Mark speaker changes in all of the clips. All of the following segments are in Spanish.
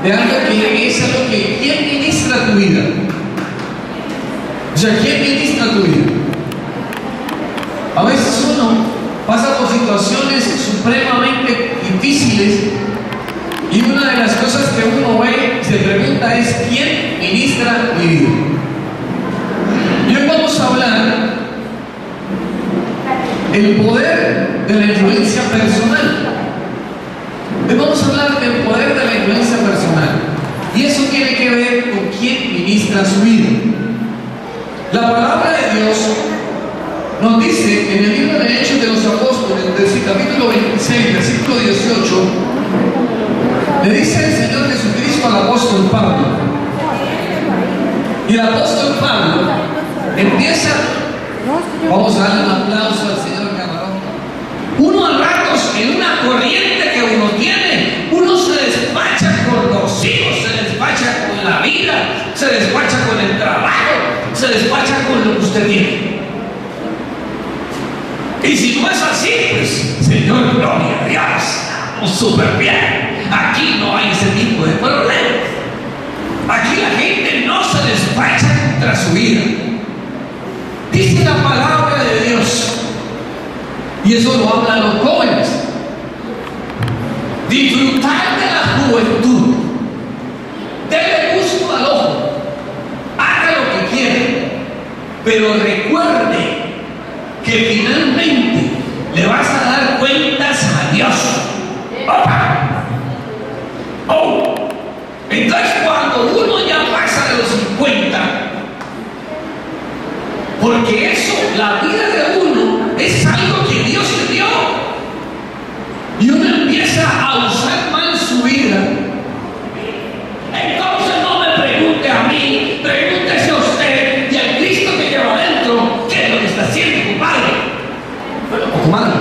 Speaker 1: de algo que es algo que ¿quién ministra tu vida? O sea, ¿quién ministra tu vida? A veces uno pasa por situaciones supremamente difíciles y una de las cosas que uno ve y se pregunta es ¿quién ministra mi vida? Y hoy vamos a hablar del poder de la influencia personal. Hoy vamos a hablar del poder de la influencia personal. Y eso tiene que ver con quién ministra su vida. La palabra de Dios nos dice en el libro de Hechos de los Apóstoles, del capítulo 26, versículo 18, le dice el Señor Jesucristo al apóstol Pablo. Y el apóstol Pablo empieza, vamos a darle un aplauso al Señor Camarón. Uno a ratos en una corriente que uno tiene, uno se despacha con los hijos, se despacha con la vida, se despacha con el trabajo, se despacha con lo que usted tiene. Y si no es así, pues, Señor, gloria a Dios, estamos súper bien. Aquí no hay ese tipo de problemas. Aquí la gente no se despacha contra su vida. Dice la palabra de Dios, y eso lo hablan los jóvenes: disfrutar de la juventud, dele gusto al ojo, haga lo que quiere, pero recuerde que finalmente le vas a dar cuentas a Dios. ¡Opa! ¡Oh! Entonces, cuando uno ya pasa de los 50, porque eso, la vida de uno, es algo que Dios le dio, y uno empieza a usar mal su vida. Entonces no me pregunte a mí, pregúntese a usted y al Cristo que lleva adentro, ¿qué es lo que está haciendo, compadre? O comadre.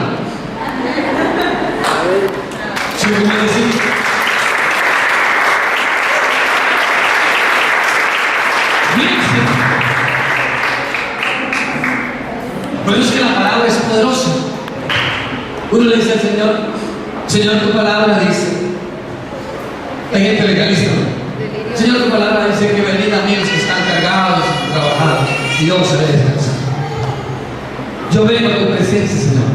Speaker 1: ¿Sí me puede decir? Por eso es que la palabra es poderosa. Uno le dice al Señor: Señor, tu palabra dice. Hay gente legalista, ¿no? Señor, tu palabra dice que venid a mí los que están cargados y trabajados, y yo os haré descansar. Yo vengo a tu presencia, Señor.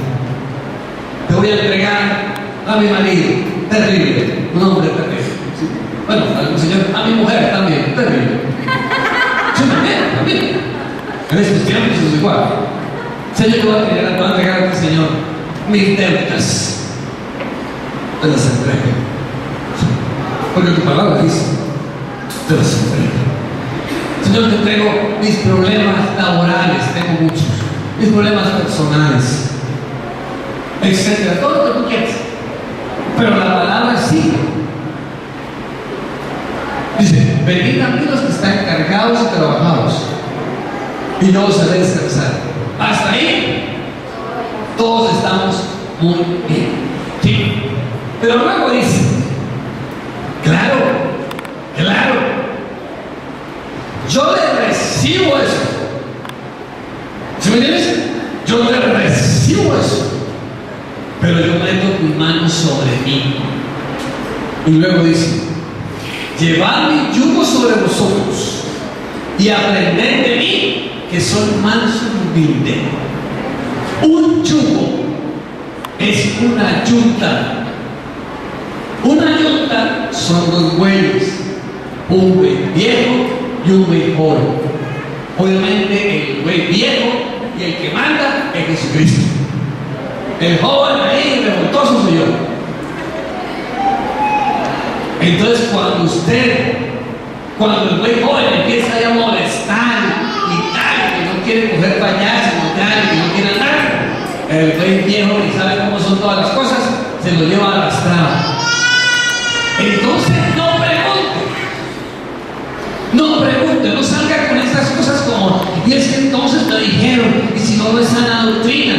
Speaker 1: Te voy a entregar a mi marido, terrible, un hombre terrible. ¿Sí? Bueno, al Señor, a mi mujer también, terrible. Sí, también. En estos tiempos es igual. Señor, te voy a entregar a ti, Señor, mis deudas. Te las entrego. Porque tu palabra dice: te las entrego. Señor, te entrego mis problemas laborales, tengo muchos, mis problemas personales, etcétera, todo lo que tú quieras. Pero la palabra sigue. Dice: venid a mí los que están cargados y trabajados, y no os haré descansar. Hasta ahí todos estamos muy bien, ¿sí? Pero luego dice: claro, yo le recibo eso. ¿Sí me entiendes? Yo le recibo eso, pero yo meto mi mano sobre mí. Y luego dice: llevad mi yugo sobre vosotros y aprended de mí, que soy manso y humilde. Un yugo es una yunta. Una yunta son dos bueyes, un buey viejo y un buey joven. Obviamente el buey viejo y el que manda es Jesucristo. El joven ahí revoltoso soy yo. Entonces cuando el buey joven empieza a molestar y tal, que no quiere coger payaso, que no quiere andar, el buey viejo, que sabe cómo son todas las cosas, se lo lleva arrastrado. Entonces no pregunte, no salga con estas cosas como: y es que entonces me dijeron, y si no es sana doctrina.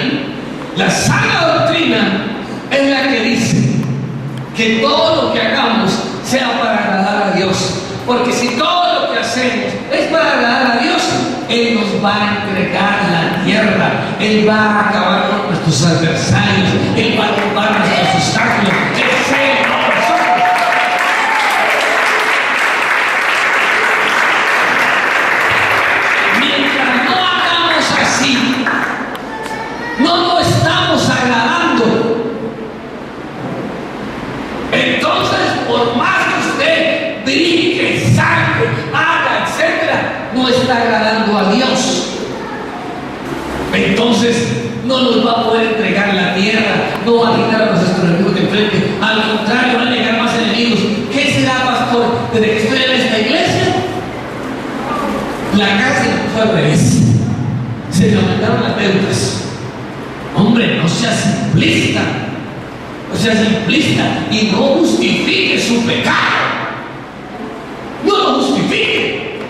Speaker 1: La sana doctrina es la que dice que todo lo que hagamos sea para agradar a Dios, porque si todo lo que hacemos es para agradar a Dios, Él nos va a entregar la tierra, Él va a acabar con nuestros adversarios, Él va a tumbar nuestros obstáculos. Él se nosotros. por más que usted brinque, salte, haga, etc., no está agradando a Dios. Entonces no nos va a poder entregar la tierra, no va a quitar a nuestros enemigos de enfrente, al contrario, van a llegar más enemigos. ¿Qué será, pastor? Desde que estoy en esta iglesia, la casa se puso al revés, se le aumentaron las deudas. Hombre, no sea simplista, y no justifique su pecado. No lo justifique.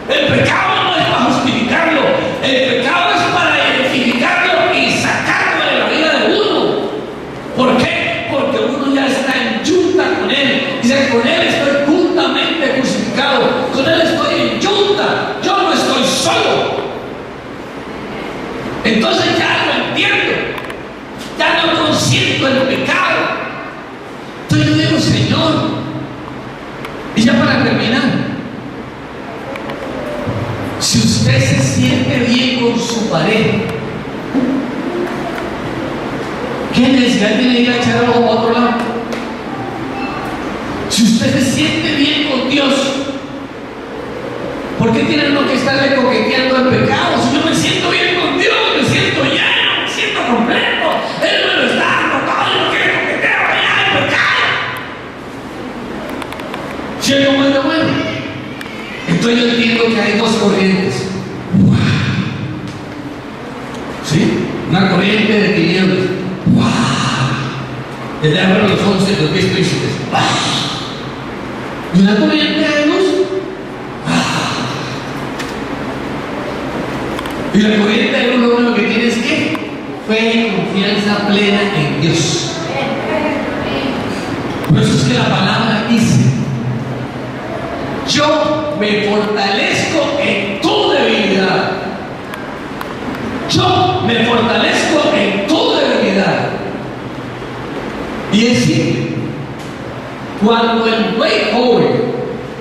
Speaker 1: El pecado no es para justificarlo, el pecado es para identificarlo y sacarlo de la vida de uno. ¿Por qué? Porque uno ya está en yunta con él. Dice, con él estoy juntamente crucificado, con él estoy en yunta, yo no estoy solo. Entonces ya lo entiendo, ya no consiento el pecado. Entonces yo digo, Señor, y ya para terminar, si usted se siente bien con su pareja, ¿qué necesidad tiene de ir a echar algo a otro lado? Si usted se siente bien con Dios, ¿por qué tiene uno que estarle coqueteando al pecado? Si yo me siento bien con Dios, me siento lleno, me siento completo, Él me lo está dando todo, yo no quiero coqueteo allá el pecado. ¿Sí es como es de bueno? Entonces yo entiendo que hay dos corrientes. ¡Wow! ¿Sí? Una corriente de tinieblas. ¡Wow! Desde abajo los 11, los 10 príncipes. ¡Wow! Y una corriente de luz. Y la corriente de luz lo único que tiene es que fe y confianza plena en Dios. Por eso es que la palabra dice: yo me fortalezco en tu debilidad. Yo me fortalezco en tu debilidad. Y es simple. Cuando el güey joven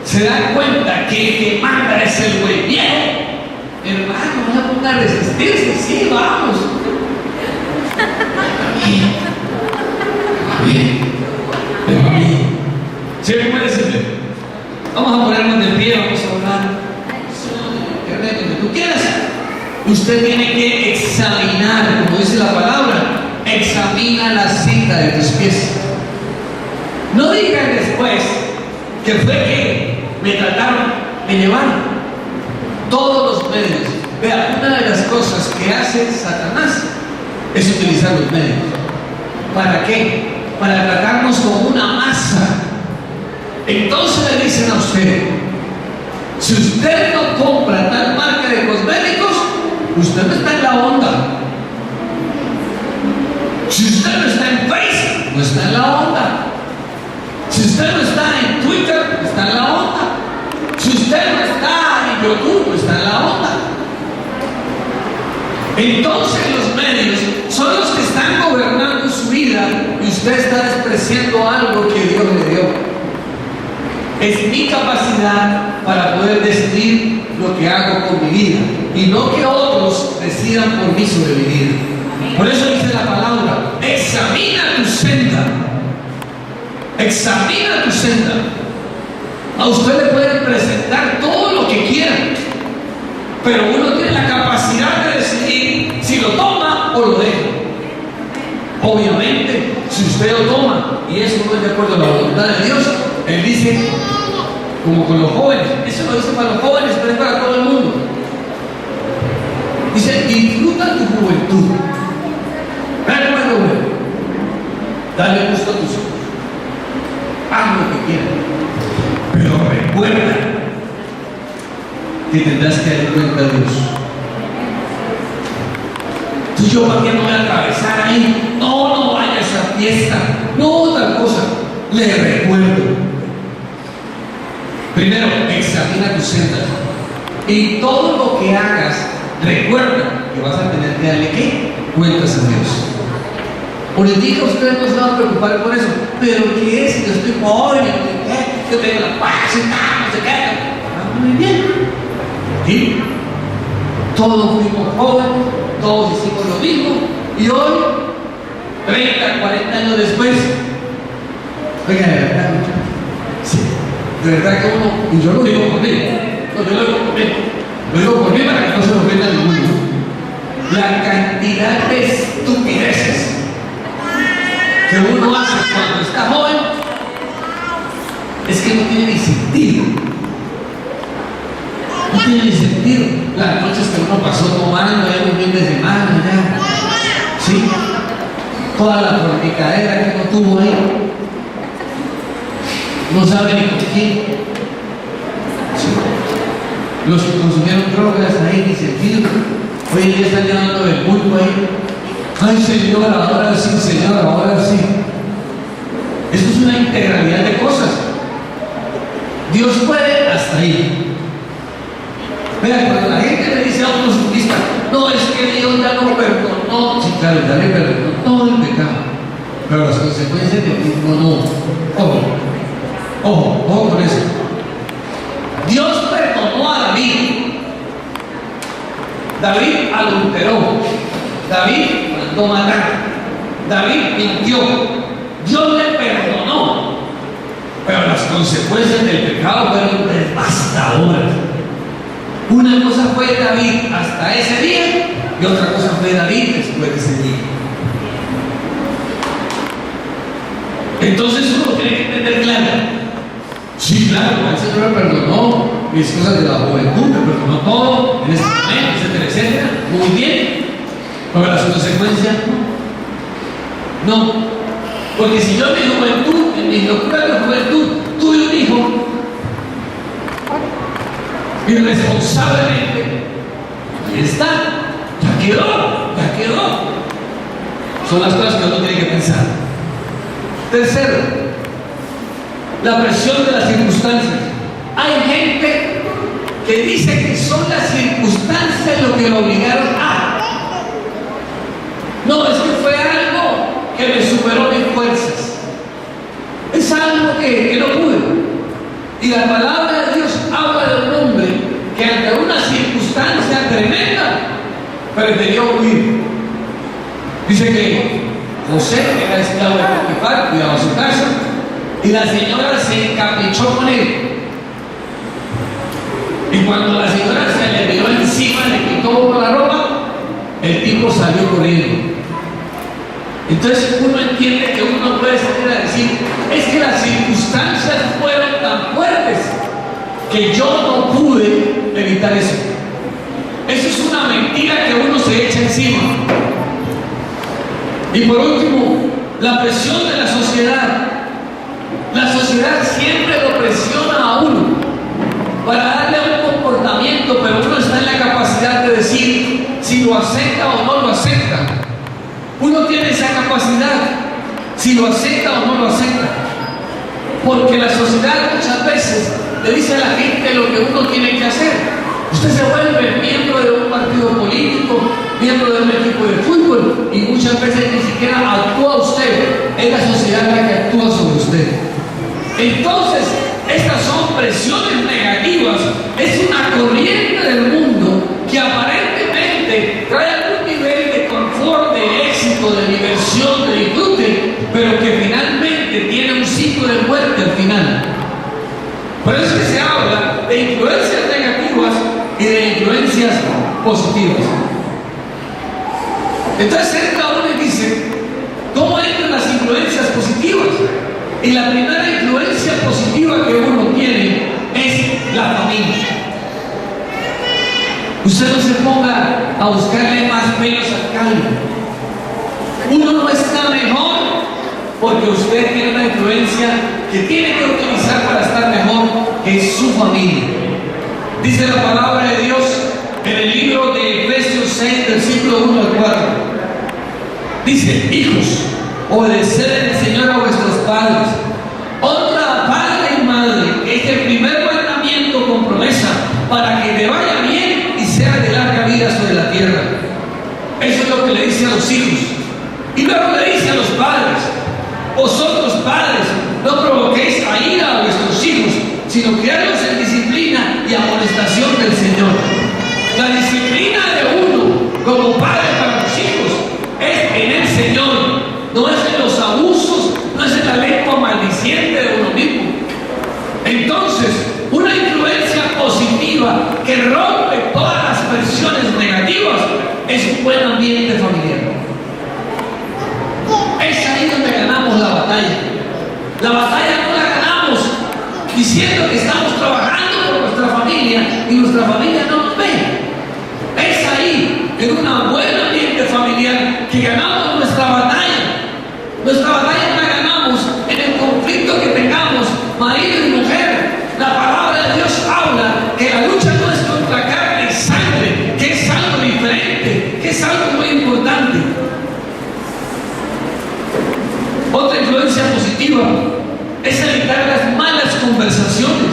Speaker 1: se da cuenta que el que manda es el güey viejo, hermano, no se ponga a resistirse, sí, vamos. Pero a mí, ¿sí puede decirle? Vamos a ponernos de pie, vamos a orar. Donde tú quieras. Usted tiene que examinar, como dice la palabra, examina la cinta de tus pies. No digan después que fue que me trataron, me llevaron. Todos los medios. Vea, una de las cosas que hace Satanás es utilizar los medios. ¿Para qué? Para tratarnos como una masa. Entonces le dicen a usted: si usted no compra tal marca de cosméticos, usted no está en la onda. Si usted no está en Facebook, no está en la onda. Si usted no está en Twitter, no está en la onda. Si usted no está en YouTube, no está en la onda. Entonces los medios son los que están gobernando su vida y usted está despreciando algo que Dios le dio. Es mi capacidad para poder decidir lo que hago con mi vida y no que otros decidan por mí sobre mi vida. Por eso dice la palabra: examina tu senda. Examina tu senda. A usted le pueden presentar todo lo que quieran, pero uno tiene la capacidad de decidir si lo toma o lo deja. Obviamente, si usted lo toma y eso no es de acuerdo a la voluntad de Dios, Él dice, como con los jóvenes, eso lo dice para los jóvenes, pero es para todo el mundo. Dice: disfruta tu juventud. Dale más bueno. Dale gusto a tus hijos. Haz lo que quieras. Pero recuerda que tendrás que dar cuenta a Dios. Tú y yo, ¿para qué no voy a atravesar ahí? No vaya a esa fiesta. No, otra cosa. Le recuerdo. Primero, examina tu senda. Y todo lo que hagas, recuerda que vas a tener que darle ¿qué? Cuentas a Dios. Ahorita ustedes no se van a preocupar por eso. Pero ¿qué es? Yo estoy pobre, yo tengo la paz, no sé qué. Muy bien. ¿Sí? Todos fuimos jóvenes, todos hicimos lo mismo. Y hoy, 30, 40 años después, Oiga, de verdad, sí, de verdad que uno, y yo lo digo por mí, lo digo por mí para que no se ofenda a ninguno. La cantidad de estupideces que uno hace cuando está joven es que no tiene ni sentido. No tiene ni sentido. Las noches que uno pasó tomando ya un fin de semana, ya, sí, toda la fornicadera que uno tuvo ahí, no sabe ni con quién. Sí. Los que consumieron drogas ahí ni sentido. Hoy en día están llenando del culto ahí. Ay, Señor, ahora sí, Señor, ahora sí. Esto es una integralidad de cosas. Dios puede hasta ahí. Vean, cuando la gente le dice a un futbolista, no, es que Dios ya no perdonó, sí, claro, ya le perdonó todo el pecado, pero las consecuencias del mismo no. Ojo con eso. Dios perdonó a David. David adulteró, David mandó matar, David mintió. Dios le perdonó, pero las consecuencias del pecado fueron devastadoras. Una cosa fue David hasta ese día y otra cosa fue David después de ese día. Entonces uno tiene que entender claro. Sí, claro, el Señor me perdonó mis cosas de la juventud, me perdonó todo en ese momento, etcétera, etcétera. Muy bien, pero las consecuencias no. Porque si yo en mi juventud, en mi locura de la juventud, tuve un hijo, irresponsablemente, ahí está, ya quedó. Son las cosas que uno tiene que pensar. Tercero, la presión de las circunstancias. Hay gente que dice que son las circunstancias lo que lo obligaron a. No, es que fue algo que me superó mis fuerzas. Es algo que no pude. Y la palabra de Dios habla de un hombre que ante una circunstancia tremenda prefirió huir. Dice que José era esclavo de Potifar, cuidaba su casa, y la señora se encaprichó con él. Y cuando la señora se le tiró encima, le quitó la ropa, el tipo salió corriendo. Entonces uno entiende que uno no puede salir a decir, es que las circunstancias fueron tan fuertes que yo no pude evitar eso. Eso es una mentira que uno se echa encima. Y por último, la presión de la sociedad. La sociedad siempre lo presiona a uno para darle un comportamiento, pero uno está en la capacidad de decir si lo acepta o no lo acepta. Uno tiene esa capacidad, si lo acepta o no lo acepta. Porque la sociedad muchas veces le dice a la gente lo que uno tiene que hacer. Usted se vuelve miembro de un partido político, miembro de un equipo de fútbol, y muchas veces ni siquiera actúa usted, es la sociedad la que actúa sobre usted. Entonces, estas son presiones negativas, es una corriente del mundo que aparentemente trae algún nivel de confort, de éxito, de diversión, de disfrute, pero que finalmente tiene un ciclo de muerte al final. Por eso es que se habla de influencias negativas y de influencias positivas. Entonces entra uno y dice, ¿cómo entran las influencias positivas? Y la primera influencia positiva que uno tiene es la familia. Usted no se ponga a buscarle más pelos al caldo. Uno no está mejor porque usted tiene una influencia que tiene que utilizar para estar mejor, que es su familia. Dice la palabra de Dios en el libro de Efesios 6, versículo 1 al 4. Dice, hijos, obedeced en el Señor a vuestros padres. Honra a padre y madre, que es el primer mandamiento con promesa, para que te vaya bien y sea de larga vida sobre la tierra. Eso es lo que le dice a los hijos. Y luego le dice a los padres, vosotros padres, no provoquéis a ira a vuestros hijos, sino criadlos en disciplina y amonestación del Señor. La disciplina de uno como padre para los hijos es en el Señor, no es en los abusos, no es en la lengua maldiciente, diciendo que estamos trabajando por nuestra familia y nuestra familia no nos ve. Es ahí, en un buen ambiente familiar, que ganamos nuestra batalla. Nuestra batalla no la ganamos en el conflicto que tengamos, marido y mujer. La palabra de Dios habla que la lucha no es contra carne y sangre, que es algo diferente, que es algo muy importante. Otra influencia positiva es evitar las malas conversaciones.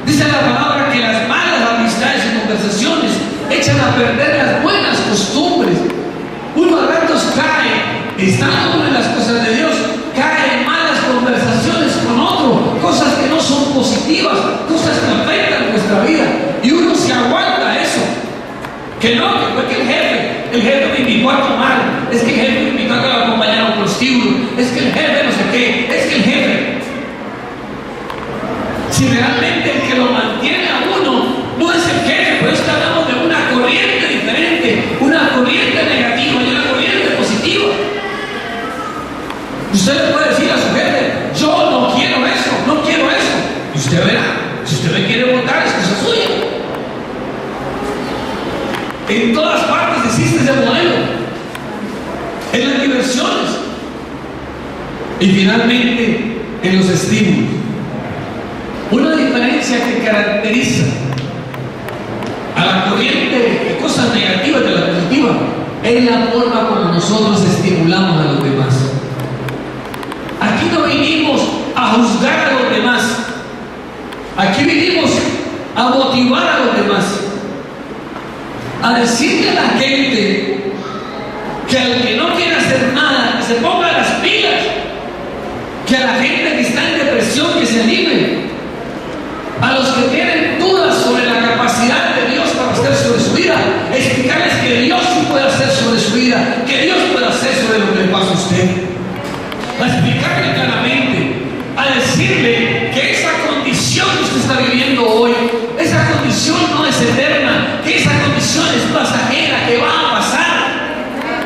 Speaker 1: Dice la palabra que las malas amistades y conversaciones echan a perder las buenas costumbres. Uno a ratos cae, estando uno en las cosas de Dios, cae en malas conversaciones con otro, cosas que no son positivas, cosas que afectan nuestra vida, y uno se aguanta eso. Que no, que fue que el jefe me invitó a tomar, es que el jefe me invitó a que lo acompañara a un prostíbulo, es que el jefe no sé qué, es que el jefe. Si realmente el que lo mantiene a uno no es el jefe, por eso hablamos de una corriente diferente, una corriente negativa y una corriente positiva. Usted le puede decir a su jefe, yo no quiero eso, no quiero eso, y usted verá, si usted me quiere votar es cosa suya. En todas partes existe ese modelo, en las diversiones y finalmente en los estímulos. Una diferencia que caracteriza a la corriente de cosas negativas de la positiva es la forma como nosotros estimulamos a los demás. Aquí no vinimos a juzgar a los demás, aquí vinimos a motivar a los demás, a decirle a la gente que al que no quiere hacer nada, que se ponga las pilas, que a la gente que está en depresión, que se anime, a los que tienen dudas sobre la capacidad de Dios para hacer sobre su vida, explicarles que Dios sí puede hacer sobre su vida, que Dios puede hacer sobre lo que le pasa a usted, a explicarle claramente, a decirle que esa condición que usted está viviendo hoy, esa condición no es eterna, que esa condición es pasajera, que va a pasar,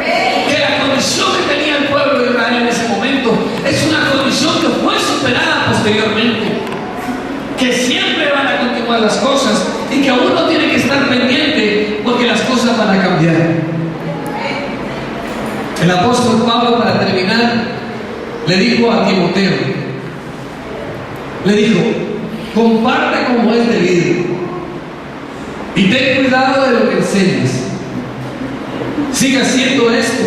Speaker 1: que la condición que tenía el pueblo de Israel en ese momento es una condición que fue superada posteriormente, que siempre van a continuar las cosas y que uno tiene que estar pendiente porque las cosas van a cambiar. El apóstol Pablo, para terminar, le dijo a Timoteo, le dijo, comparte como es debido y ten cuidado de lo que enseñas. Sigue haciendo esto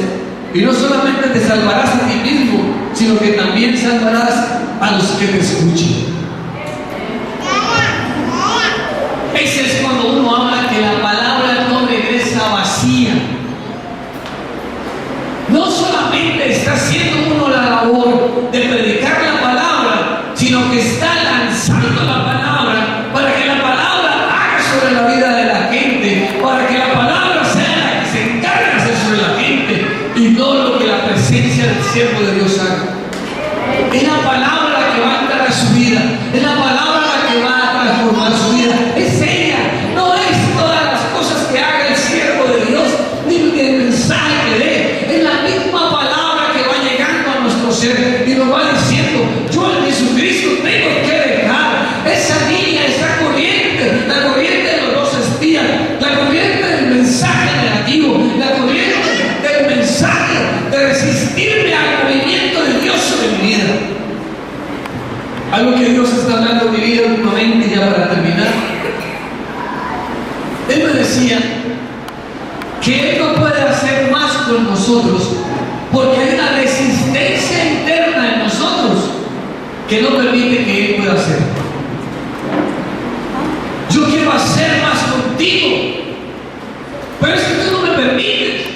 Speaker 1: y no solamente te salvarás a ti mismo, sino que también salvarás a los que te escuchen. Ese es cuando uno habla que la palabra no regresa vacía. No solamente está haciendo uno la labor de predicar la palabra, sino que está lanzando la palabra para que la palabra haga sobre la vida de la gente, para que la palabra sea la que se encargue de hacer sobre la gente y no lo que la presencia del siervo de Dios haga. Es la palabra la que va a entrar a su vida, es la palabra la que va a transformar su vida, es ella, no es todas las cosas que haga el siervo de Dios, ni el mensaje que dé, es la misma palabra que va llegando a nuestro ser y nos va diciendo, yo en Jesucristo tengo que dejar esa línea, esa corriente, la corriente de los dos espías, la corriente del mensaje negativo, la corriente del mensaje de resistirme al movimiento de Dios sobre mi vida. Algo que Dios está hablando en mi vida últimamente, ya para terminar. Él me decía que Él no puede hacer más con nosotros porque hay una resistencia interna en nosotros que no permite que Él pueda hacer. Yo quiero hacer más contigo, pero es que tú no me permites.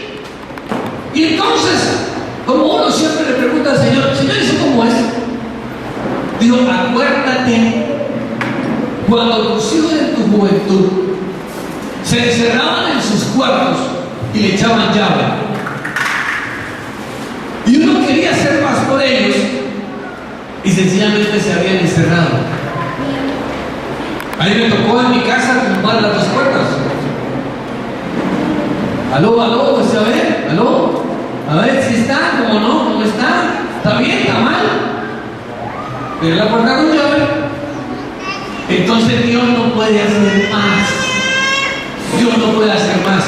Speaker 1: Y entonces, como uno siempre le pregunta al Señor, Señor, ¿eso cómo es? Digo, acuérdate cuando tus hijos en tu juventud se encerraban en sus cuartos y le echaban llave. Y uno quería hacer más por ellos y sencillamente se habían encerrado. A mí me tocó en mi casa tumbar las dos puertas. Aló, aló, pues a ver si está, como no, cómo está, está bien, está mal. Pero la puerta con llave. Entonces Dios no puede hacer más. Dios no puede hacer más.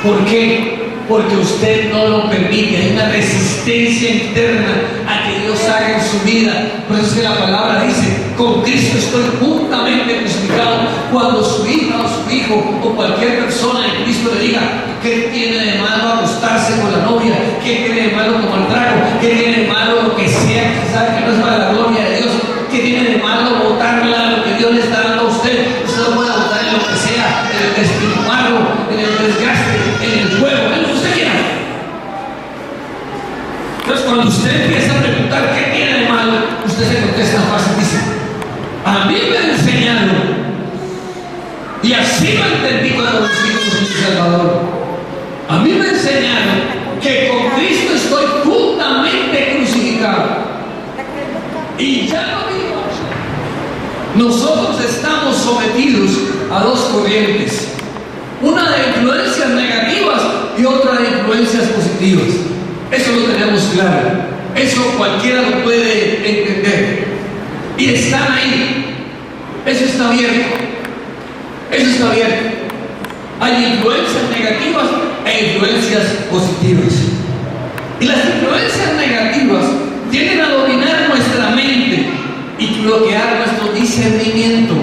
Speaker 1: ¿Por qué? Porque usted no lo permite. Hay una resistencia interna a que Dios haga en su vida. Por eso es que la palabra dice: con Cristo estoy juntamente crucificado. Cuando su hija o su hijo o cualquier persona en Cristo le diga: ¿qué tiene de malo acostarse con la novia? ¿Qué tiene de malo tomar trago? ¿Qué tiene de malo lo que sea que sabe que no es para la gloria de Dios? ¿Qué tiene de malo botarla lo que Dios le está dando a usted? Usted lo puede botar en lo que sea, en el despilfarro, en el desgaste, en el fuego, en lo que usted quiera. Entonces, cuando usted empieza a preguntar qué tiene de malo, usted se contesta fácil, dice: a mí me han enseñado, y así lo entendí cuando me fui con mi Salvador. A mí me enseñaron que con Cristo estoy juntamente crucificado. Y ya no vivo. Nosotros estamos sometidos a dos corrientes, una de influencias negativas y otra de influencias positivas. Eso lo tenemos claro, eso cualquiera lo puede entender, y están ahí. Eso está abierto, eso está abierto. Hay influencias negativas e influencias positivas, y las influencias negativas tienden a dominar nuestra mente y bloquear nuestro discernimiento.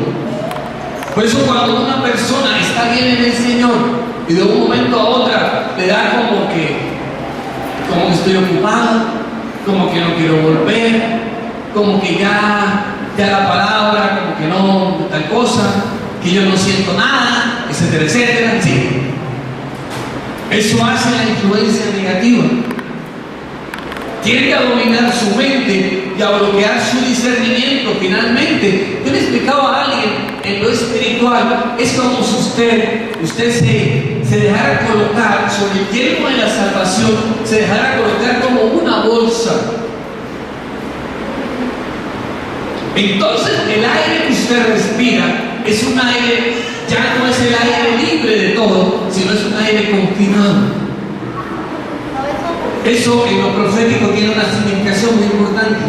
Speaker 1: Por eso, cuando una persona está bien en el Señor y de un momento a otro le da como que estoy ocupado, como que no quiero volver, como que ya la palabra, como que no, tal cosa, que yo no siento nada, etcétera, etcétera. Sí. Eso hace la influencia negativa. Tiende a dominar su mente y a bloquear su discernimiento. Finalmente, yo le explicaba a alguien, en lo espiritual es como si usted se dejara colocar sobre el yelmo de la salvación, se dejara colocar como una bolsa. Entonces el aire que usted respira es un aire, ya no es el aire libre de todo, sino es un aire confinado. Eso en lo profético tiene una significación muy importante.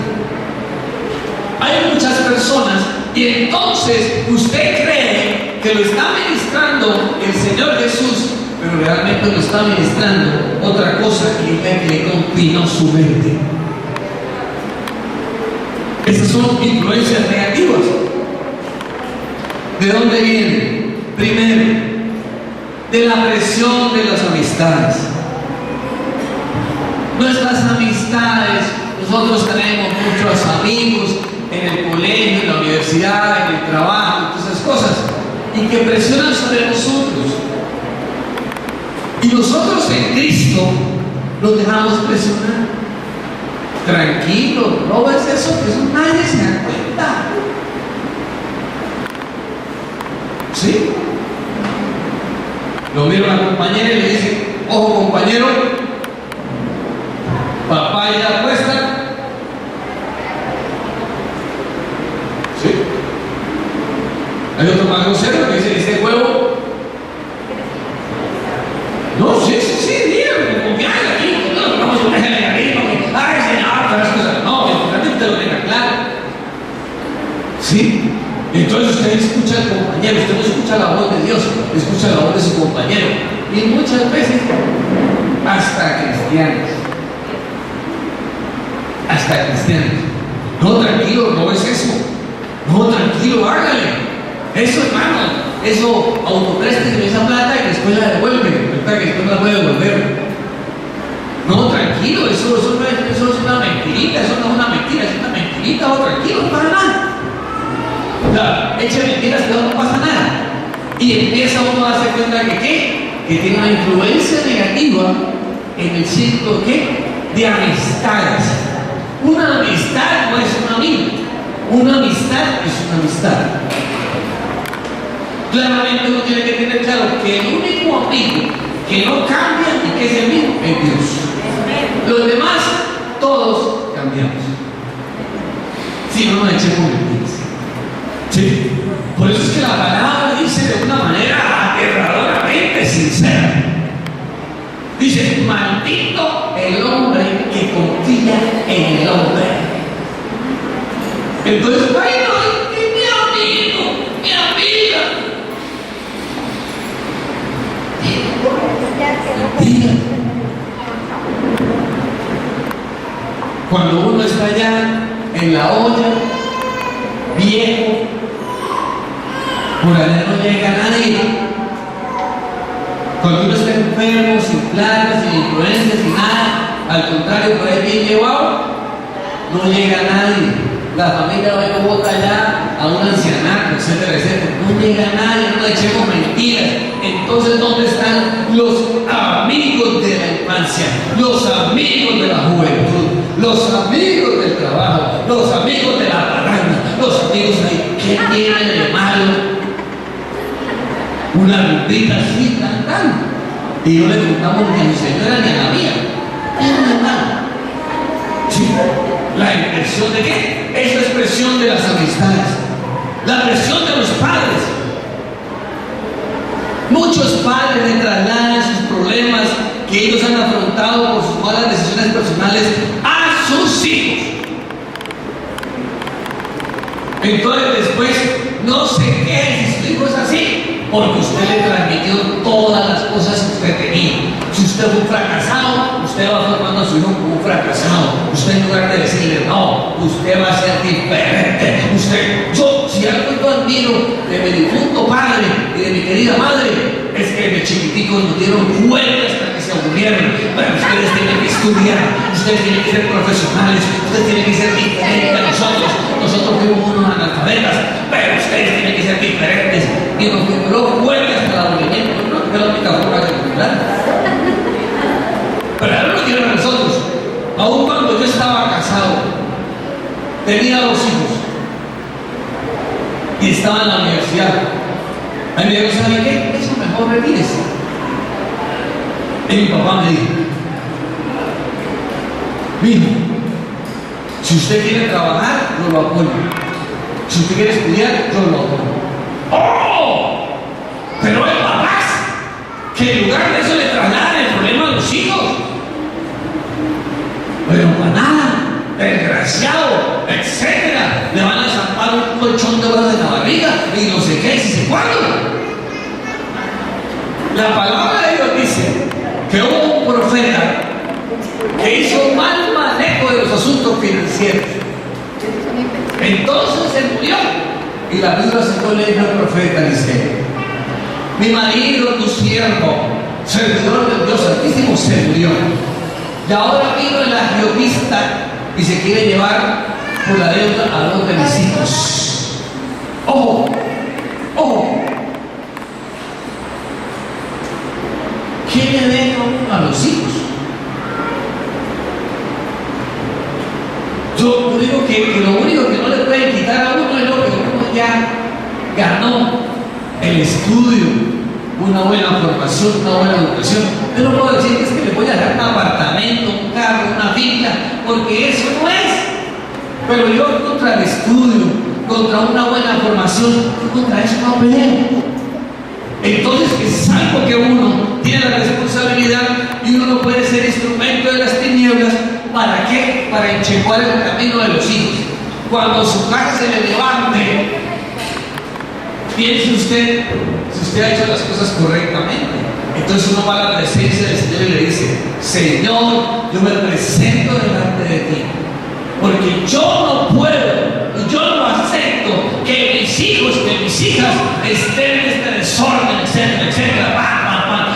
Speaker 1: Hay muchas personas y entonces usted cree que lo está ministrando el Señor Jesús, pero realmente lo está ministrando otra cosa que le confinó su mente. Esas son influencias negativas. ¿De dónde vienen? Primero, de la presión de las amistades. Nuestras amistades, nosotros tenemos muchos amigos en el colegio, en la universidad, en el trabajo, todas esas cosas, y que presionan sobre nosotros. Y nosotros en Cristo nos dejamos presionar. Tranquilo, no ves eso, que eso nadie se da cuenta. ¿Sí? Lo mira una compañera y le dice: ojo, compañero, papá ya apuesta. ¿Sí? Hay otro más grosero que dice: este huevo. No, sí, dígame, confianza aquí. No, vamos a ponerle el ritmo. Ay, señor, todas las cosas. No, es importante que usted lo tenga claro. ¿Sí? Entonces usted escucha al compañero, usted no escucha la voz de Dios, escucha la voz de su compañero. Y muchas veces, hasta cristianos. Hasta cristianos. No, tranquilo, no es eso. No, tranquilo, hágale. Eso, hermano, eso autopréstese esa plata y después la devuelve. ¿Verdad? Que después la puede devolver. No, tranquilo, eso es una mentirita, eso no es una mentira, es una mentirita, no, tranquilo, no pasa nada. O sea, echa mentiras que no pasa nada. Y empieza uno a darse cuenta que tiene una influencia negativa en el círculo de amistades. Una amistad no es un amigo, una amistad es una amistad. Claramente uno tiene que tener claro que el único amigo que no cambia y que es el mismo es Dios. Los demás, todos cambiamos. Si no, no echemos mentiras. Sí. Por eso es que la palabra dice de una manera aterradoramente sincera. Dice: maldito el hombre que confía en el hombre. Entonces, ay, no, mi amigo, Cuando uno está allá en la olla, viejo, por allá no llega nadie. Cuando uno está enfermo, sin plagas, sin influencias, sin nada, al contrario, por ahí bien llevado, no llega nadie. La familia va y bota allá a un ancianato, etcétera, etcétera. No llega nadie, no le echemos mentiras. Entonces, ¿dónde están los amigos de la infancia? Los amigos de la juventud, los amigos del trabajo, los amigos de la parranda, los amigos de ¿qué tienen de malo? Una rumbita así, tan. Y no le contamos ni a mi señora ni a la mía. ¿Qué es de malo? Sí. ¿La impresión de qué? Es la expresión de las amistades, la presión de los padres. Muchos padres le trasladan sus problemas que ellos han afrontado por sus malas decisiones personales a sus hijos. Entonces después no se queje si su hijo es así, porque usted le transmitió todas las cosas que usted tenía. Si usted fue un fracasado, usted va formando a su hijo como un fracasado. Usted en lugar de decirle no, usted va a ser diferente. Si algo yo admiro de mi difunto padre y de mi querida madre, es que de chiquiticos nos dieron vueltas hasta que se aburrieron. Pero ustedes tienen que estudiar, ustedes tienen que ser profesionales, ustedes tienen que ser diferentes a nosotros. Nosotros fuimos unos analfabetas, pero ustedes tienen que ser diferentes. Y nos dio vueltas hasta el aburrimiento. No, que es la única forma de cultural. Pero ahora no quieren a nosotros. Aún cuando yo estaba casado, tenía 2 hijos y estaba en la universidad. A mí me dijo, ¿sabe qué? Eso mejor retírese. Y mi papá me dijo, mijo, si usted quiere trabajar, yo lo apoyo. Si usted quiere estudiar, yo lo apoyo. ¡Oh! Pero hay papás que en lugar de eso le trasladan el problema a los hijos. Pero para nada, desgraciado, etcétera, le van a zampar un colchón de horas en la barriga y no sé qué, y no sé cuándo. La palabra de Dios dice que hubo un profeta que hizo un mal manejo de los asuntos financieros. Entonces se murió y la Biblia se le dijo al profeta, dice: mi marido, tu siervo, servidor del Dios Altísimo, se murió. Y ahora vino el agiotista y se quiere llevar por la deuda a 2 de mis hijos. ¡Ojo! ¡Ojo! ¿Qué le deja uno a los hijos? Yo digo que lo único que no le pueden quitar a uno es lo que uno ya ganó: el estudio, una buena formación, una buena educación. Yo no puedo decir que es que le voy a dar un apartamento, un carro, una finca, porque eso no es. Pero yo contra el estudio, contra una buena formación, contra eso no peleo. Entonces es algo que uno tiene la responsabilidad y uno no puede ser instrumento de las tinieblas. ¿Para qué? Para enchecuar el camino de los hijos. Cuando su casa se le levante, piense usted si usted ha hecho las cosas correctamente. Entonces uno va a la presencia del Señor y le dice: Señor, yo me presento delante de ti, porque yo no puedo y yo no acepto que mis hijos, que mis hijas estén en este desorden, etcétera, etcétera,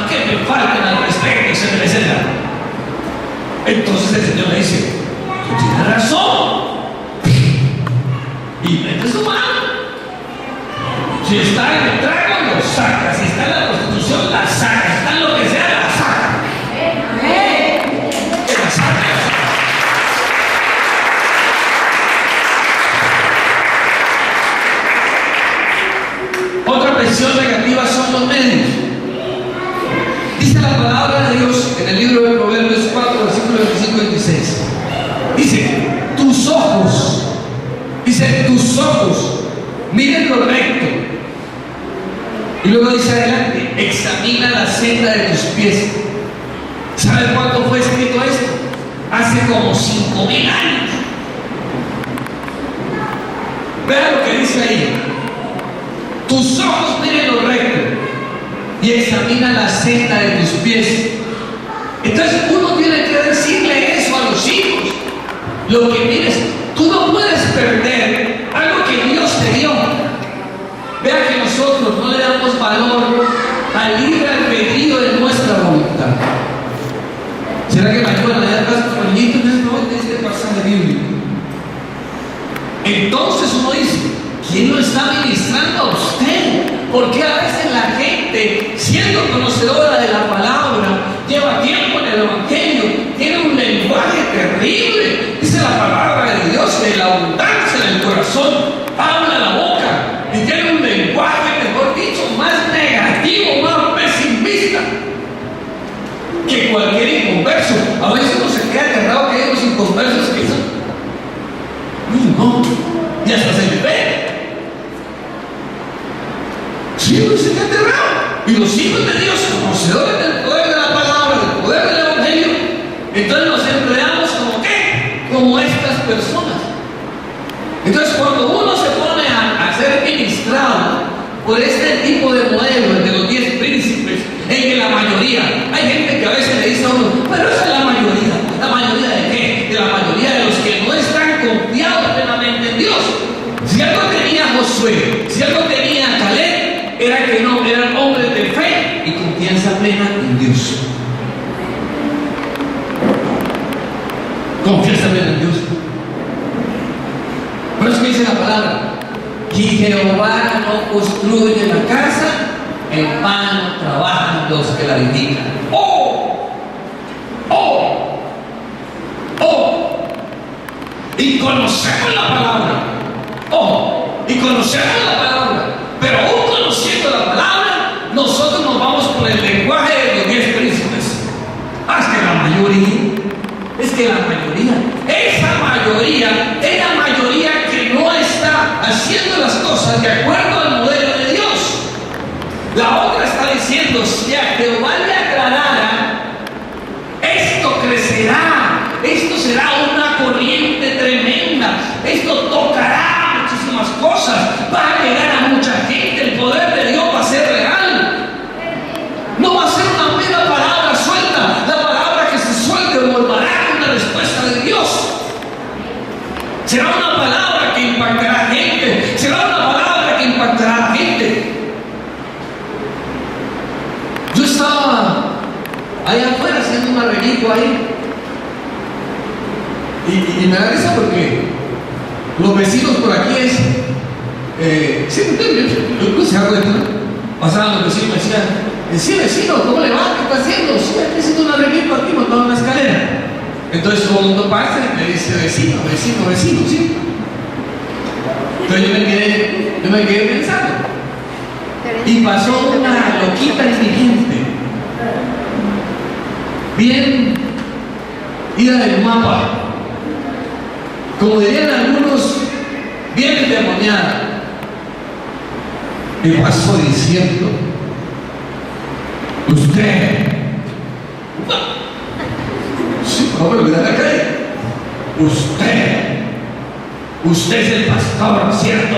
Speaker 1: que me falten al respeto, etcétera, etcétera. Entonces el Señor le dice: tú tienes razón, y mete su mano. Si está en el trago, lo saca. Si está en la prostitución, la saca. Si está en lo que sea, la saca. Que la saca. Otra presión negativa son los medios. Dice la palabra de Dios en el libro de Proverbios 4, versículos 25 y 26. Dice: tus ojos, miren lo recto. Y luego dice adelante: examina la senda de tus pies. ¿Sabes cuándo fue escrito esto? Hace como 5,000 años. Vean lo que dice ahí: tus ojos miren lo recto y examina la senda de tus pies. Entonces uno tiene que decirle eso a los hijos. nosotros no le damos valor al libre albedrío de nuestra voluntad. ¿Será que me ayudan a dar caso con el niño de este pasaje bíblico? Entonces uno dice, ¿quién lo está ministrando a usted? Porque a veces la gente, siendo conocedora de la palabra, lleva tiempo en el Evangelio, tiene un lenguaje terrible. Dice la palabra de Dios, de la abundancia del corazón habla la boca, y tiene un lenguaje, mejor dicho, más negativo, más pesimista que cualquier inconverso. A veces uno se queda aterrado que hay unos inconversos que son, no, y hasta se le ve. Sí, uno se queda aterrado. Y los hijos de Dios, conocedores del poder de la palabra, del poder del Evangelio, entonces nos empleamos como ¿qué? Como estas personas. Entonces, cuando uno se pone a ser ministrado por este tipo de modelo, el de los 10 príncipes, en que la mayoría, hay gente que a veces le dice a uno, pero esa es la mayoría. ¿La mayoría de qué? De la mayoría de los que no están confiados plenamente en Dios. Si algo tenía Josué, si algo tenía Caleb, era que no, eran hombres de fe y confianza plena en Dios. Confianza plena en Dios. Por eso que dice la palabra, que Jehová no construye la casa, en vano trabajan los que la edifican. Y conocemos la palabra. Y conocemos la palabra. Pero aún conociendo la palabra, nosotros nos vamos por el lenguaje de los 10 príncipes. Es que la mayoría, esa mayoría es la mayoría que no está haciendo las cosas de acuerdo al modelo de Dios. La otra está diciendo, si a Jehová le agradara, esto crecerá, esto será una corriente tremenda, esto tocará muchísimas cosas, va a llegar a mucha gente, el poder de Dios va a ser real. No va a ser una mera palabra suelta, la palabra que se suelte volverá con una respuesta de Dios. Será una palabra que impactará a gente, será una palabra que impactará a gente. Yo estaba allá afuera haciendo un arreglito ahí y me da risa porque los vecinos por aquí es yo puse algo de todo. Pasaban los vecinos y me decían, sí vecino, ¿cómo le va? ¿Qué está haciendo? Sí, estoy haciendo un arreglito aquí montado en una escalera. Entonces todo el mundo pasa y me dice vecino, ¿sí? Entonces yo me quedé pensando. Y pasó una loquita inteligente, bien ida del mapa, como dirían algunos, bien endemoniada. Me pasó diciendo, usted, sí, ¿cómo lo la calle? Usted es el pastor, ¿cierto?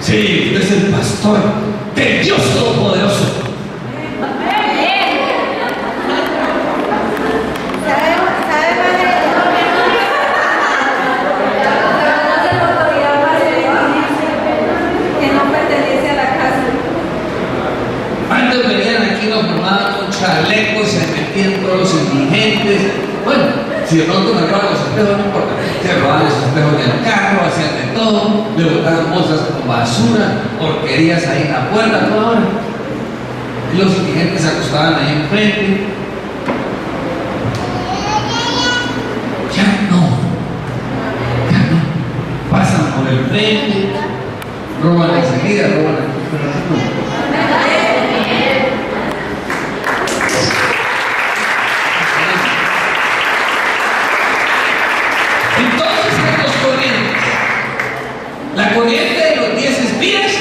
Speaker 1: Sí, usted es el pastor de Dios Todopoderoso. Antes venían aquí, nos formaban con chalecos, se metían todos los indigentes. Bueno, si de pronto me roban los espejos, no importa. Se robaban los espejos del carro, hacían de todo, le botaban bolsas con basura, porquerías ahí en la puerta, toda hora. Y los indigentes se acostaban ahí enfrente. Ya no. Pasan por el frente, roban enseguida, roban aquí, pero no. La corriente de los 10 espías,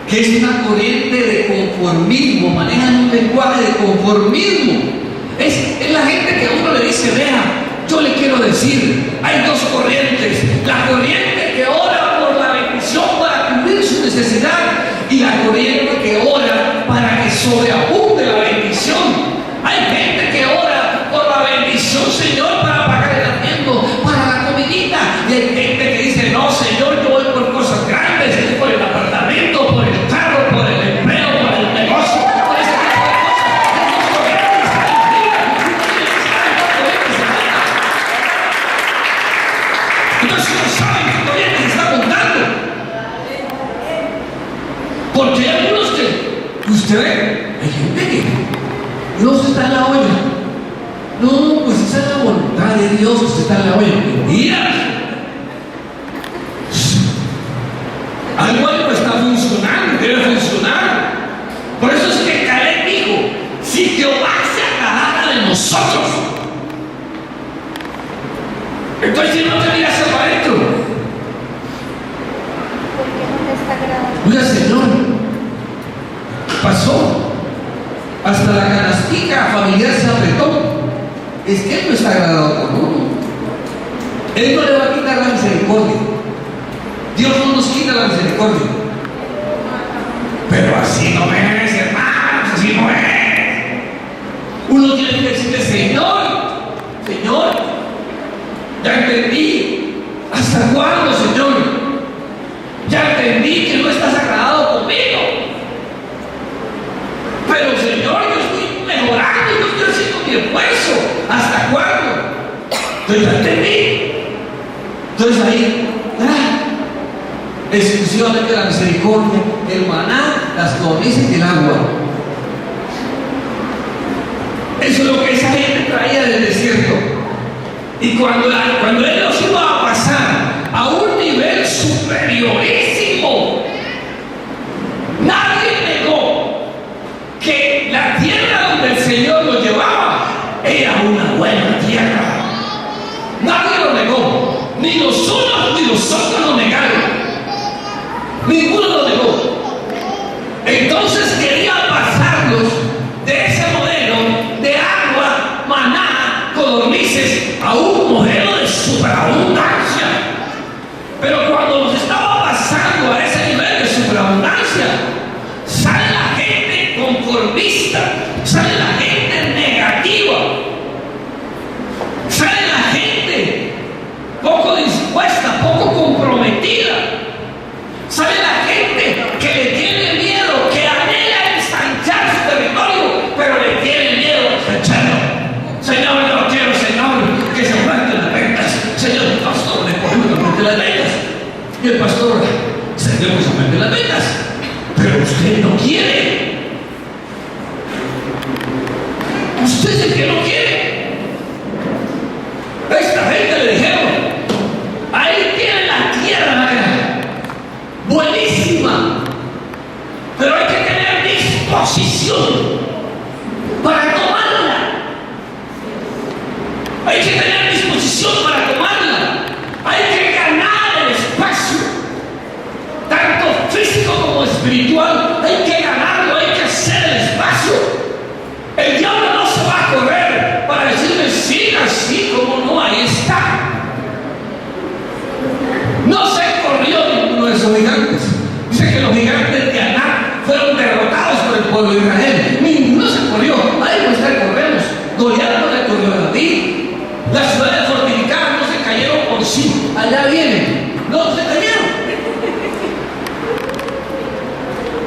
Speaker 1: que es una corriente de conformismo, manejan un lenguaje de conformismo. Es la gente que a uno le dice, vea, yo le quiero decir, hay dos corrientes. La corriente que ora por la bendición para cubrir su necesidad y la corriente que ora para que sobreabunde la bendición. Hay gente que ora por la bendición, Señor, para pagar el arriendo, para la comidita. Y hay gente que dice, no, Señor, yo voy por cosas grandes, por el apartamento, por el carro, por Porque hay algunos que, usted ve, hay gente que Dios está en la olla. No, pues esa es la voluntad de Dios, usted está en la olla. Mira, algo ahí no está funcionando, debe funcionar. Por eso es que Caleb dijo: si Jehová se agradara de nosotros, entonces si no te miras hacia adentro. Oiga, Señor, pasó hasta la canastica familiar se apretó. Es que Él no está agradado con uno. Él no le va a quitar la misericordia. Dios no nos quita la misericordia. Pero así no es, hermanos, así no es. Uno tiene que decirle: Señor, Señor, ya entendí. ¿Hasta cuándo, Señor? Ya entendí que no estás agradado conmigo. Pero, Señor, yo estoy mejorando, yo estoy haciendo mi esfuerzo. ¿Hasta cuándo? Entonces ya entendí. Entonces ahí, exclusivamente la misericordia, el maná, las codornices y el agua. Eso es lo que esa gente traía del desierto. Y cuando Él los iba a pasar a un nivel superiorísimo, nadie negó que la tierra donde el Señor los llevaba era una buena tierra. Nadie lo negó, ni los unos ni los otros lo negaron. Ninguno lo negó. Entonces quería pasarlos de ese modelo de agua, maná, codornices a un modelo de superabundancia. Pero cuando los estaba pasando a ese nivel de superabundancia, sale la gente conformista, sale la gente negativa, sale la gente poco dispuesta, poco comprometida. Sale la gente que le tiene miedo, que anhela ensanchar su territorio, pero le tiene miedo a ensancharlo. Señor, no quiero, Señor, que se aumenten las ventas. Señor, el pastor le pone que aumente las ventas. Y el pastor, Señor, que se aumenten las ventas. Pero usted no quiere. Usted es el que no quiere. A esta gente le dijeron: ahí tiene la tierra, buenísima, pero hay que tener disposición para tomarla. Hay que tener disposición para tomarla. Hay que ganar el espacio, tanto físico como espiritual. Hay que ganarlo, hay que hacer el espacio. El diablo no se va a correr para decirme: siga así como no, ahí está. No se corrió ninguno de esos gigantes. Dice que los gigantes de Anac fueron derrotados por el pueblo de Israel. Ninguno se corrió. Ahí no está, corremos. Goliat no le corrió a David. Las ciudades fortificadas no se cayeron por sí. Allá vienen. No se cayeron.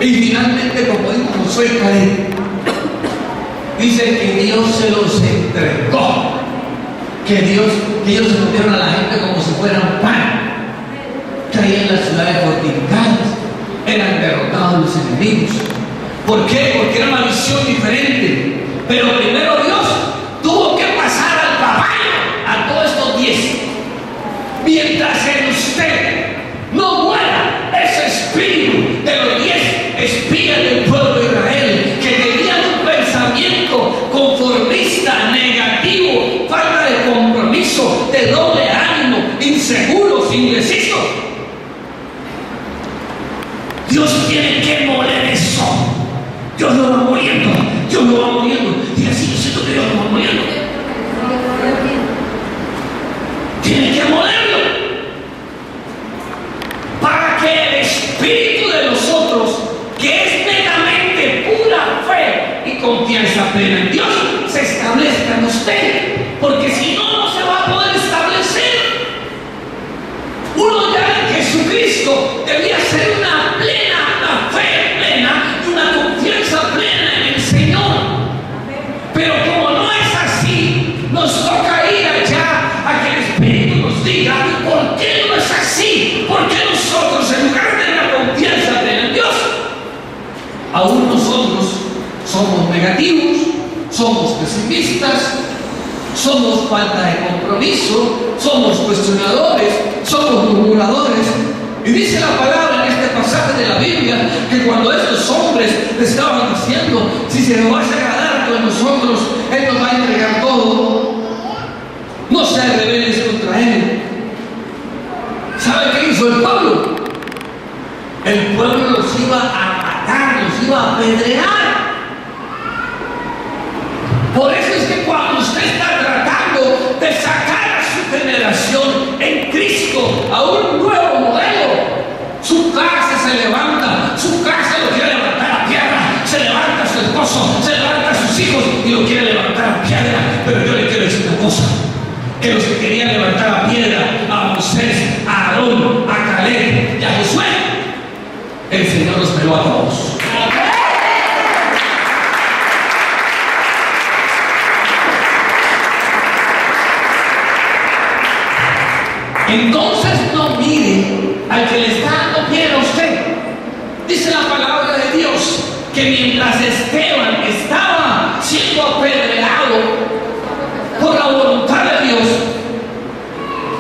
Speaker 1: Y finalmente, como dijo Josué y Caleb, dice que Dios se los entregó. Que ellos se metieron a la gente como si fueran pan. Caían las ciudades fortificadas, eran derrotados los enemigos. ¿Por qué? Porque era una visión diferente. Pero primero Dios tuvo que pasar al caballo a todos estos 10. Mientras en usted no muera ese espíritu de los 10 espías del pueblo de Israel, que tenían un pensamiento conformista, negativo, falta de compromiso, de doble ánimo, inseguros, indecisos. Dios tiene que moler eso. Dios lo va muriendo. Dios lo va muriendo. Y así yo siento que Dios lo va muriendo. Tiene que molerlo. Para que el espíritu de nosotros, que es netamente pura fe y confianza plena en Dios, se establezca en usted. Porque si no, no se va a poder establecer. Uno ya en Jesucristo debía ser una fe plena y una confianza plena en el Señor. Pero como no es así, nos toca ir allá a que el Espíritu nos diga por qué no es así. ¿Por qué nosotros, en lugar de la confianza plena en Dios, aún nosotros somos negativos, somos pesimistas, somos falta de compromiso, somos cuestionadores, somos murmuradores. Y dice la palabra en este pasaje de la Biblia que cuando estos hombres le estaban diciendo, si se nos va a agradar con nosotros, Él nos va a entregar todo, no sean rebeldes contra Él. ¿Sabe qué hizo el pueblo? El pueblo los iba a matar, los iba a apedrear. Por eso es que cuando usted está tratando de sacar a su generación en Cristo a un nuevo modelo, su casa se levanta, su casa lo quiere levantar a piedra, se levanta su esposo, se levanta a sus hijos y lo quiere levantar a piedra. Pero yo le quiero decir una cosa, que los que querían levantar a piedra a Moisés, a Aarón, a Caleb y a Josué, el Señor los peló a todos. Entonces no mire al que le está dando pie a usted. Dice la palabra de Dios que mientras Esteban estaba siendo apedreado por la voluntad de Dios,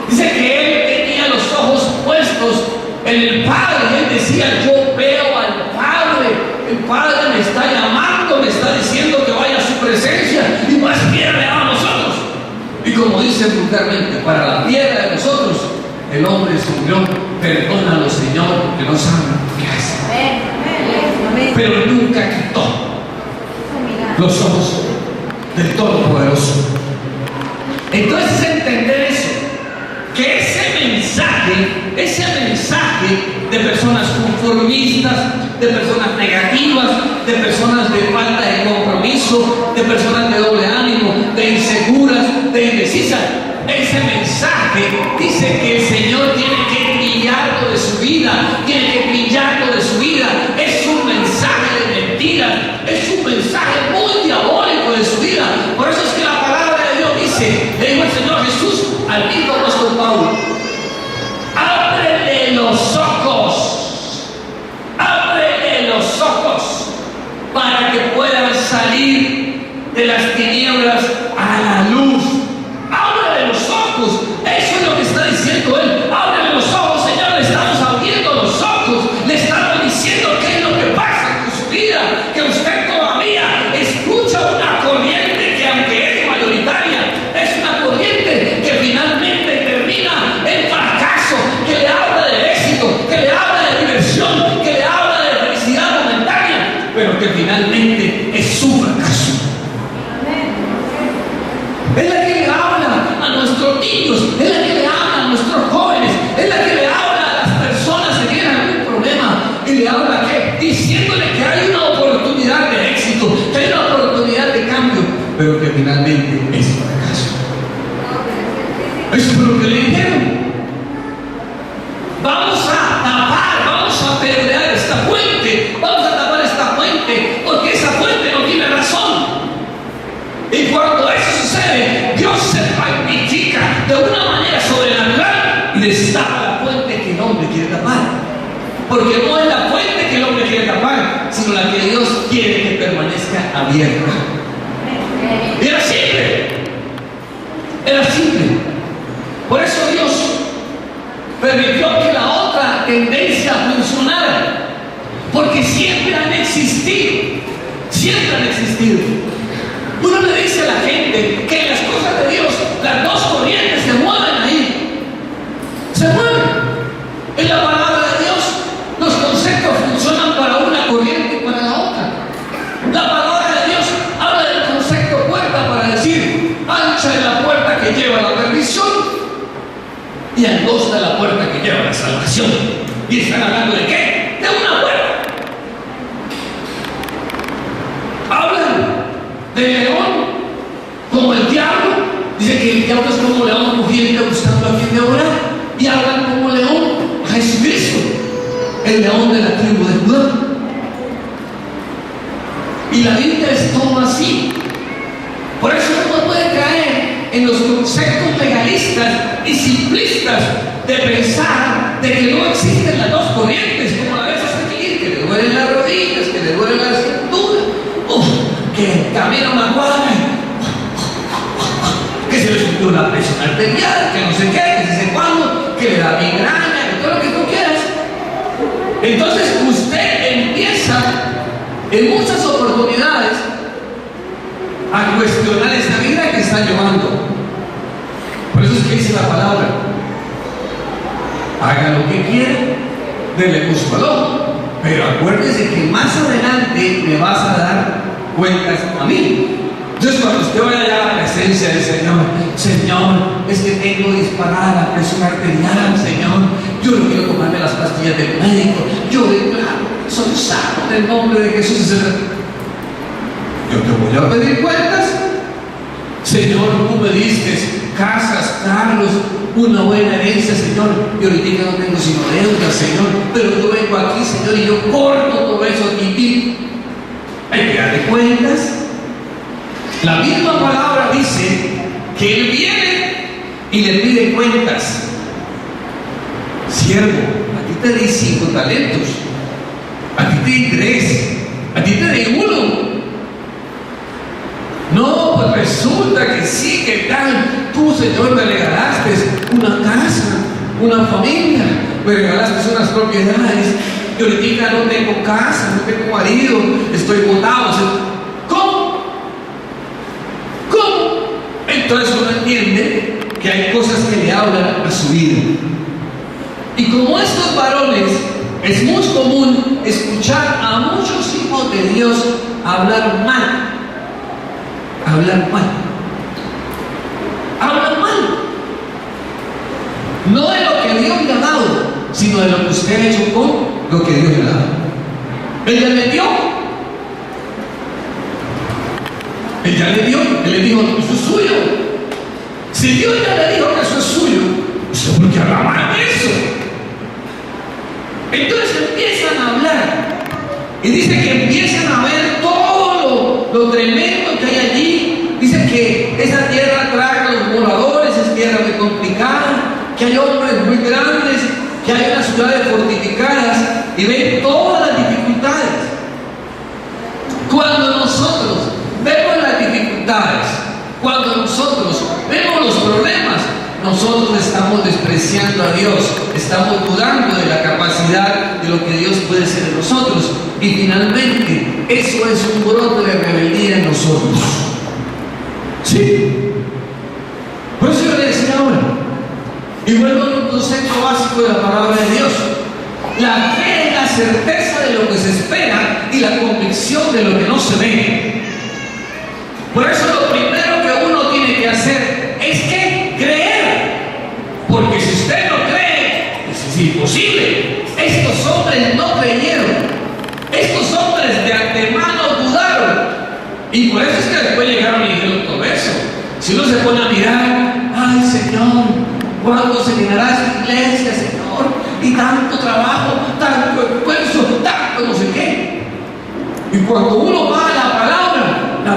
Speaker 1: dice que él tenía los ojos puestos en el Padre. Él decía: yo veo al Padre, el Padre me está llamando, me está diciendo que vaya a su presencia y más piedra le da a nosotros. Y como dice vulgarmente, para la piedra de nosotros, el hombre subió: perdónalo, Señor, porque no saben qué hace. Pero nunca quitó los ojos del Todopoderoso. Entonces entender eso, que ese mensaje de personas conformistas, de personas negativas, de personas de falta de compromiso, de personas de doble ánimo, de inseguras, de indecisas, ese mensaje dice que el Señor tiene que brillarlo de su vida, tiene que brillarlo de su vida. Es un mensaje de mentiras, es un mensaje muy diabólico de su vida. Por eso es que la palabra de Dios dice, le dijo el Señor Jesús al mismo apóstol Pablo: ábrele los ojos para que puedan salir de las tinieblas a la luz. Ábrele los ojos, eso es lo que está diciendo él. Ábrele los ojos, Señor, le estamos abriendo los ojos, le estamos diciendo qué es lo que pasa con su vida, que usted todavía escucha una corriente que, aunque es mayoritaria, es una corriente que finalmente termina en fracaso, que le habla de éxito, que le habla de diversión, que le habla de felicidad momentánea, pero que finalmente es su fracaso. Es la que le habla a nuestros niños, es la que le habla a nuestros jóvenes, es la que le habla a las personas que tienen algún problema, y le habla ¿qué? Diciéndole que hay una oportunidad de éxito, que hay una oportunidad de cambio, pero que finalmente es fracaso. Eso es lo que le dijeron. Vamos a tapar, vamos a apedrear esta fuente, vamos a tapar esta fuente, porque esa fuente no tiene razón. Y cuando eso sucede, Dios se magnifica de una manera sobrenatural y destapa la fuente que el hombre quiere tapar. Porque no es la fuente que el hombre quiere tapar, sino la que Dios quiere que permanezca abierta. Y era simple. Era simple. Por eso Dios permitió que la otra tendencia funcionara. Porque siempre han existido. Siempre han existido. Uno le dice a la gente que en las cosas de Dios las dos corrientes se mueven ahí. Se mueven. En la palabra de Dios los conceptos funcionan para una corriente y para la otra. La palabra de Dios habla del concepto puerta para decir: ancha es la puerta que lleva a la perdición y angosta la puerta que lleva a la salvación. ¿Y están hablando de qué? De una puerta. Hablan de león como el diablo. Dice que el diablo es como león rugiente buscando a quien devorar, y hablan como león a Jesucristo, el león de la tribu de Judá. Y la Biblia es todo así. Por eso uno puede caer en los conceptos legalistas y simplistas de pensar de que no existen las dos corrientes, como la vez a seguir, que le duelen las rodillas, que le duelen la la presión arterial, que no sé qué, que no sé cuándo, que le da migraña, que todo lo que tú quieras. Entonces usted empieza en muchas oportunidades a cuestionar esa vida que está llevando. Por eso es que dice la palabra: haga lo que quiera, dele gusto al ojo, pero acuérdese que más adelante me vas a dar cuentas a mí. Entonces cuando usted vaya allá a la presencia del Señor: Señor, es que tengo disparada la presión arterial, Señor, yo no quiero tomarme las pastillas del médico, yo declaro, soy sano en el nombre de Jesús. Yo te voy a pedir cuentas. Señor, tú me diste casas, carros, una buena herencia, Señor, y ahorita no tengo sino deudas, Señor, pero yo vengo aquí, Señor, y yo corto todo eso aquí. Hay que darle cuentas. La misma palabra dice que Él viene y le pide cuentas. Siervo, a ti te di 5 talentos, a ti te di 3, a ti te di 1. No, pues resulta que sí, que tal, tú, Señor, me regalaste una casa, una familia, me regalaste unas propiedades, y ahorita no tengo casa, no tengo marido, estoy botado. ¿Cómo? Entonces uno entiende que hay cosas que le hablan a su vida. Y como estos varones, es muy común escuchar a muchos hijos de Dios hablar mal. Hablan mal. No de lo que Dios le ha dado, sino de lo que usted ha hecho con lo que Dios le ha dado. Él ya le dio. Él le dijo: eso es suyo. Si Dios ya le dijo que eso es suyo, ¿usted por qué habla mal de eso? Entonces empiezan a hablar. Y dice que empiezan a ver todo lo tremendo que hay allí. Dice que esa tierra traga a los moradores, es tierra muy complicada, que hay hombres muy grandes, que hay unas ciudades fortificadas, y ven todas las dificultades. Cuando nosotros vemos las dificultades, cuando nosotros vemos los problemas, nosotros estamos despreciando a Dios, estamos dudando de la capacidad de lo que Dios puede hacer en nosotros, y finalmente eso es un brote de rebeldía en nosotros. Sí. Por eso yo le decía ahora, y vuelvo a un concepto básico de la palabra de Dios: la fe es la certeza de lo que se espera y la convicción de lo que no se ve. Por eso lo primero que uno tiene que hacer es que creer, porque si usted no cree, es imposible. Estos hombres no creyeron, estos hombres de antemano dudaron, y por eso es que después llegaron y dijeron todo eso. Si uno se pone a mirar: ay, Señor, ¿cuándo se llenará esta iglesia, Señor? Y tanto trabajo, tanto esfuerzo, tanto no sé qué. Y cuando uno va a la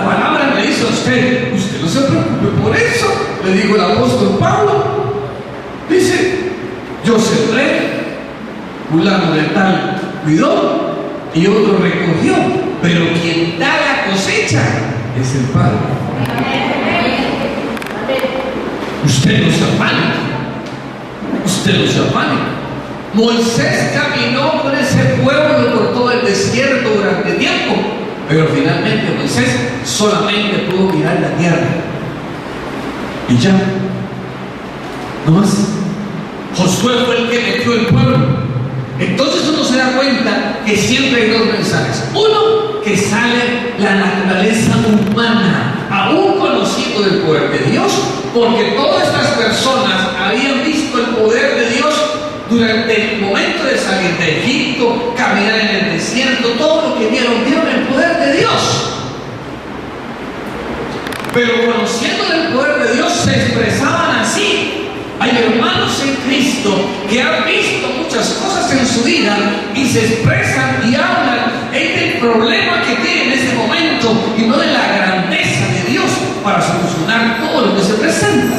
Speaker 1: palabra le dice a usted no se preocupe por eso. Le dijo el apóstol Pablo, dice: yo sembré, fulano de tal cuidó y otro recogió, pero quien da la cosecha es el Padre. Usted no se afane, usted no se afane. Moisés caminó con ese pueblo por todo el desierto durante tiempo, pero finalmente Moisés solamente pudo mirar la tierra y ya, no más. Josué fue el que metió el pueblo. Entonces uno se da cuenta que siempre hay dos mensajes: uno, que sale la naturaleza humana, aún conociendo el poder de Dios, porque todas estas personas habían visto el poder de Dios durante el momento de salir de Egipto, caminar en el desierto, todo lo que vieron el poder de Dios. Pero conociendo el poder de Dios se expresaban así. Hay hermanos en Cristo que han visto muchas cosas en su vida y se expresan y hablan del problema que tienen en ese momento y no de la grandeza de Dios para solucionar todo lo que se presenta.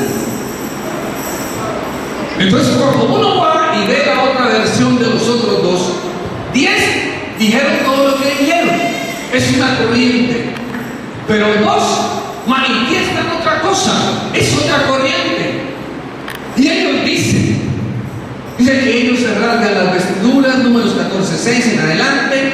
Speaker 1: Entonces, cuando uno va y ve la otra versión de los otros dos, 10 dijeron todo lo que dijeron, es una corriente, pero 2 manifiestan otra cosa. cosa, es otra corriente. Y ellos dicen que ellos se rasgan las vestiduras, Números 14:6 en adelante,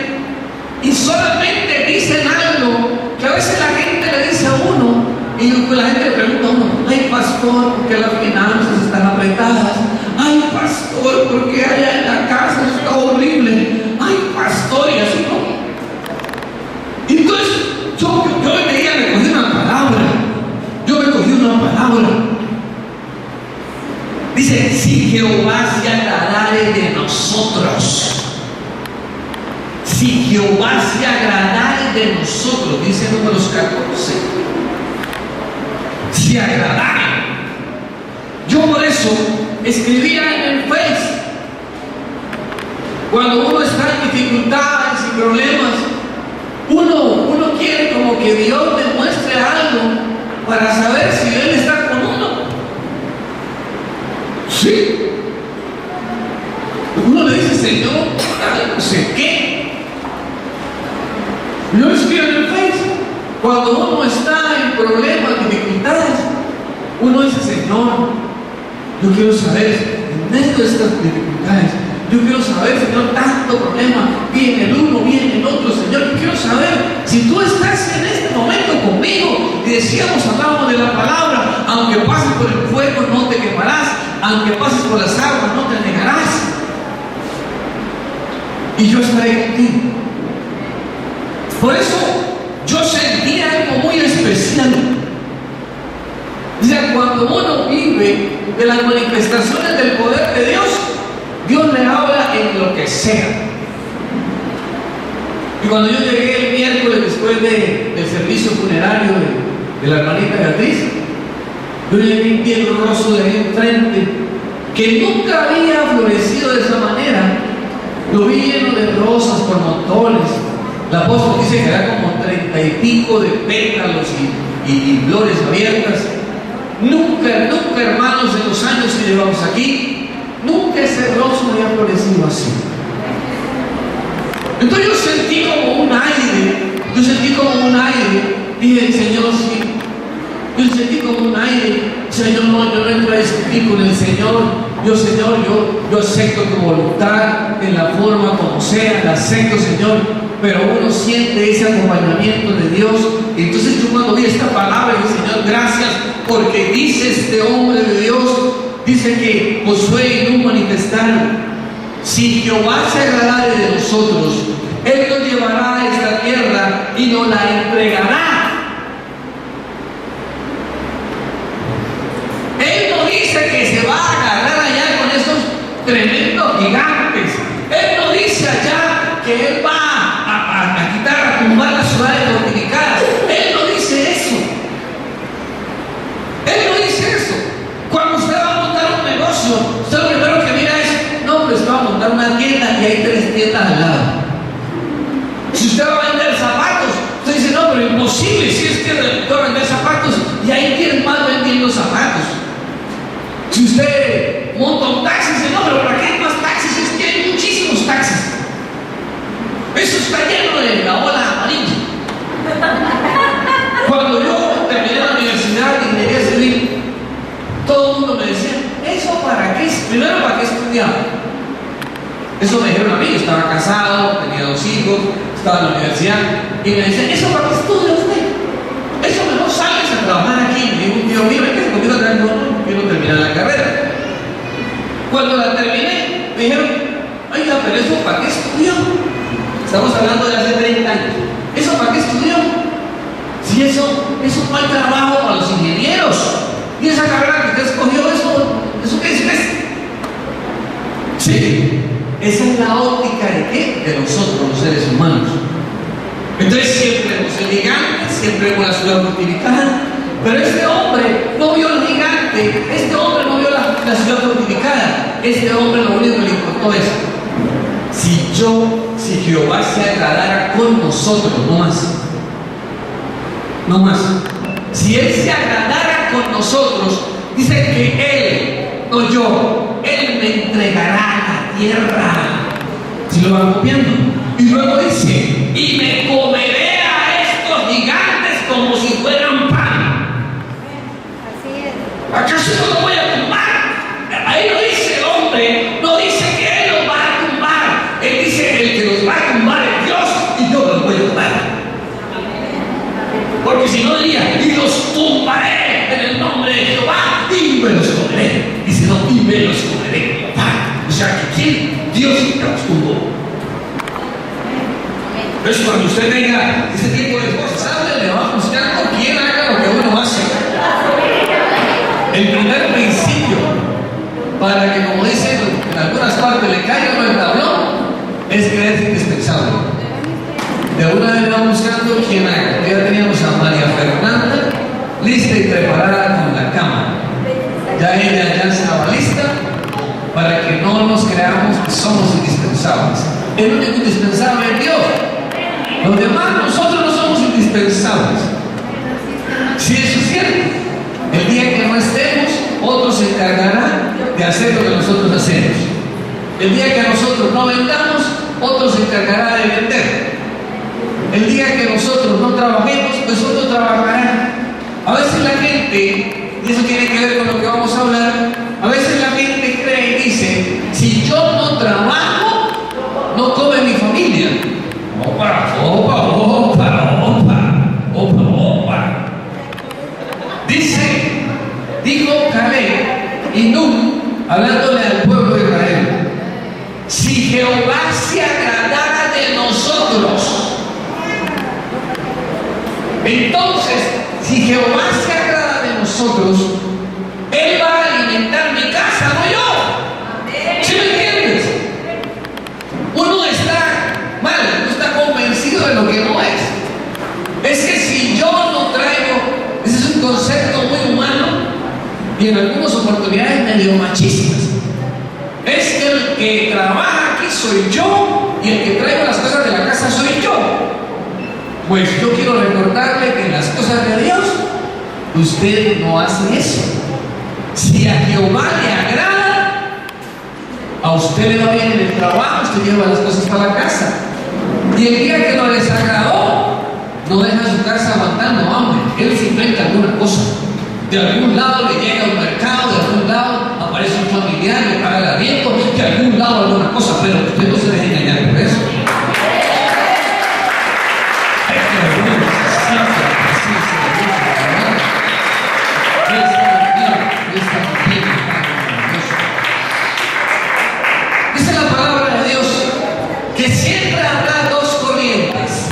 Speaker 1: y solamente dicen algo que a veces la gente le dice a uno, y la gente le pregunta a uno: ay, pastor, ¿por qué las finanzas están apretadas? Ay, pastor, ¿por qué allá en la casa está horrible? Ay, pastor, y así no. Entonces, yo me día me cogí una palabra. Dice: si Jehová se agradare de nosotros. Si Jehová se agradare de nosotros, dice Números 14. Se agradare. Yo por eso escribía en el Face. Cuando uno está en dificultades y problemas, uno quiere como que Dios le muestre algo para saber si Él está con uno. Sí. Uno le dice: Señor, no sé qué. Yo escribo en el Facebook. Cuando uno está en problemas, dificultades, uno dice: Señor, yo quiero saber, en medio de estas dificultades, yo quiero saber, Señor, tanto problema, viene el uno, viene el otro, Señor, yo quiero saber si tú estás en este momento conmigo. Y decíamos, hablábamos de la palabra: aunque pases por el fuego no te quemarás, aunque pases por las aguas no te anegarás, y yo estaré contigo. Por eso yo sentí algo muy especial. O sea, cuando uno vive de las manifestaciones del poder de Dios, Dios le habla en lo que sea. Y cuando yo llegué el miércoles después del servicio funerario de la hermanita Beatriz, yo llegué y vi el rostro de ahí enfrente, que nunca había florecido de esa manera. Lo vi lleno de rosas por montones. El apóstol dice que era como 30 y pico de pétalos y flores abiertas. Nunca, hermanos, en los años que llevamos aquí, nunca ese rostro había florecido así. Entonces yo sentí como un aire, dije: Señor, sí. Yo sentí como un aire: Señor, no, yo no entro a discutir con el Señor. Señor, yo acepto tu voluntad en la forma como sea, la acepto, Señor. Pero uno siente ese acompañamiento de Dios. Y entonces yo cuando vi esta palabra dije: Señor, gracias, porque dice este hombre de Dios, dice que Josué y Nun manifestaron: si Jehová se agradare de nosotros, Él nos llevará a esta tierra y nos la entregará. Él no dice que se va a agarrar allá con esos tremendos gigantes. Él no dice allá que Él va a quitar, a tumbar las ciudades fortificadas. Él no dice eso. Él no dice eso. Cuando usted va a montar un negocio, usted lo primero que mira es: no, pues va a montar una tienda y hay 3 tiendas al lado. Si usted va a vender zapatos, usted dice: no, pero imposible, si es que va a vender zapatos y hay 10 más vendiendo zapatos. Si usted monta un taxi, dice: no, pero ¿para qué hay más taxis? Es que hay muchísimos taxis. Eso está lleno de la ola amarilla. Cuando yo terminé la universidad de ingeniería civil, todo el mundo me decía: ¿eso para qué? Primero, ¿para qué estudiaba? Eso me dijeron a mí. Yo estaba casado, tenía 2 hijos, estaba en la universidad, y me decían: ¿eso para qué estudia usted? Eso mejor sales a trabajar aquí. Me dijo un tío mío: ¿qué conmigo otra vez? No, quiero terminar la carrera. Cuando la terminé, me dijeron: oiga, pero ¿eso para qué estudió? Estamos hablando de hace 30 años. ¿Eso para qué estudió? Si eso no hay trabajo para los ingenieros. Y esa carrera que usted escogió, ¿eso qué es? Sí, esa es la óptica de qué? De nosotros, los seres humanos. Entonces siempre vemos el gigante, siempre vemos la ciudad fortificada. Pero este hombre no vio el gigante, este hombre no vio la ciudad fortificada. Este hombre lo único que le importó es: si Jehová se agradara con nosotros, no más. Si Él se agradara con nosotros, dice que Él, no yo, Él me entregará la tierra. Si lo van copiando. Y luego dice: y me comeré a estos gigantes como si fueran pan. Porque si no diría, y los tumbaré en el nombre de Jehová, y me los comeré. Dice, no, y me los comeré. O sea, que ¿quién? Dios los tumbó. Entonces, cuando usted tenga ese tipo de cosas, háblele, va buscando quién haga lo que uno hace. El primer principio, para que, como dicen en algunas partes, le caiga el tablón, es creerse indispensable. De una vez vamos buscando quién haga. Ya teníamos a María Fernanda lista y preparada con la cama. Ya ella ya estaba lista para que no nos creamos que somos indispensables. El único indispensable es Dios. Los demás, nosotros no somos indispensables. Si eso es cierto, el día que no estemos, otros se encargarán de hacer lo que nosotros hacemos. El día que nosotros no vendamos, otros se encargarán de vender. El día que nosotros no trabajemos, pues otros trabajarán. A veces la gente, y eso tiene que ver con lo que vamos a hablar, a veces la gente cree y dice, si yo no trabajo, no come mi familia. Opa, opa, opa, opa, opa, opa. Dijo Caleb y Nun, hablándole al pueblo de Israel, si Jehová se agradara de nosotros, entonces, si Jehová se agrada de nosotros, Él va a alimentar mi casa, no yo. ¿Sí me entiendes? Uno está mal, uno está convencido de lo que no es. Es que si yo no traigo, ese es un concepto muy humano y en algunas oportunidades medio machistas. Es que el que trabaja aquí soy yo y el que traigo las cosas de la casa soy yo. Pues yo quiero recordarle que en las cosas de Dios usted no hace eso. Si a Jehová le agrada, a usted le va bien en el trabajo, usted lleva las cosas para la casa. Y el día que no les agradó, no deja su casa aguantando hambre. Él se inventa alguna cosa. De algún lado le llega al mercado, de algún lado aparece un familiar, le paga el arriendo, de algún lado alguna cosa, pero usted no se deje engañar por eso. Dice la palabra de Dios que siempre habrá dos corrientes.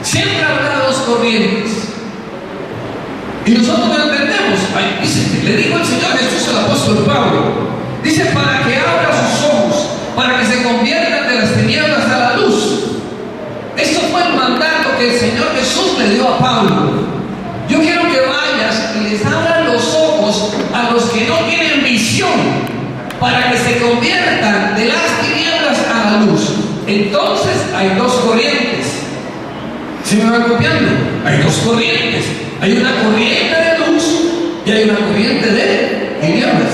Speaker 1: Siempre habrá dos corrientes. Y nosotros no entendemos. Dice, le dijo el Señor Jesús al apóstol Pablo. Dice, para que abra sus ojos, para que se conviertan de las tinieblas a la luz. Esto fue el mandato que el Señor Jesús le dio a Pablo. Yo quiero que vayas y les abran los ojos a los que no tienen visión, para que se conviertan de las tinieblas a la luz. Entonces hay dos corrientes. ¿Se me va copiando? Hay dos corrientes. Hay una corriente de luz y hay una corriente de tinieblas.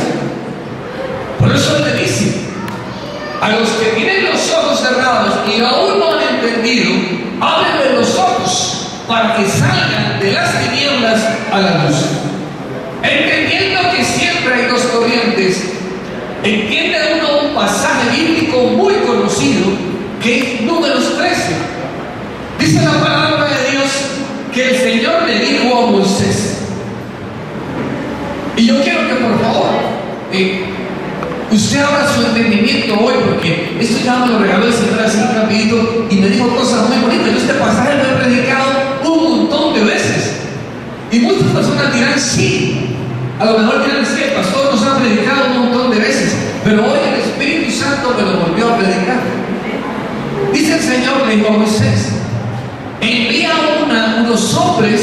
Speaker 1: Por eso le dice a los que tienen los ojos cerrados y aún no han entendido, ábrenle los ojos para que salgan de las tinieblas a la luz. Entendiendo que siempre hay dos corrientes, entiende uno un pasaje bíblico muy conocido que es Números 13. Dice la palabra de Dios que el Señor le dijo a Moisés, y yo quiero que por favor usted abra su entendimiento hoy, porque esto ya me lo regaló el Señor así rapidito y me dijo cosas muy bonitas. Yo este pasaje lo he predicado un montón de veces y muchas personas dirán sí, a lo mejor dirán sí, el pastor nos ha predicado un montón de veces, pero hoy el Espíritu Santo me lo volvió a predicar. Dice el Señor, le dijo a Moisés, envía unos hombres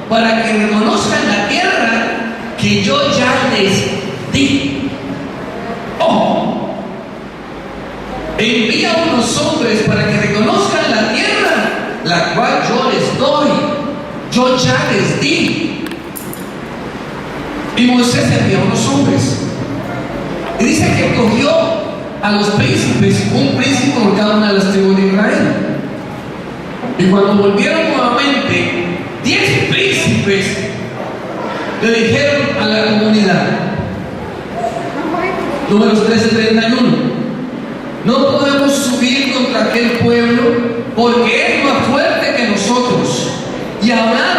Speaker 1: para que reconozcan la tierra que yo ya les di. Oh, envía unos hombres para que reconozcan la tierra, la cual yo les doy, yo ya les di. Y Moisés envió unos hombres. Y dice que cogió a los príncipes, un príncipe por cada una de las tribus de Israel. Y cuando volvieron nuevamente, 10 príncipes le dijeron a la comunidad, Números 13:31, no podemos subir contra aquel pueblo porque es más fuerte que nosotros y habrá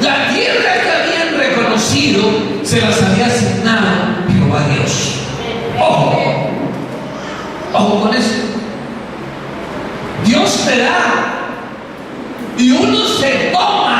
Speaker 1: La tierra que habían reconocido se las había asignado Jehová Dios. Ojo, ojo con eso. Dios te da y uno se toma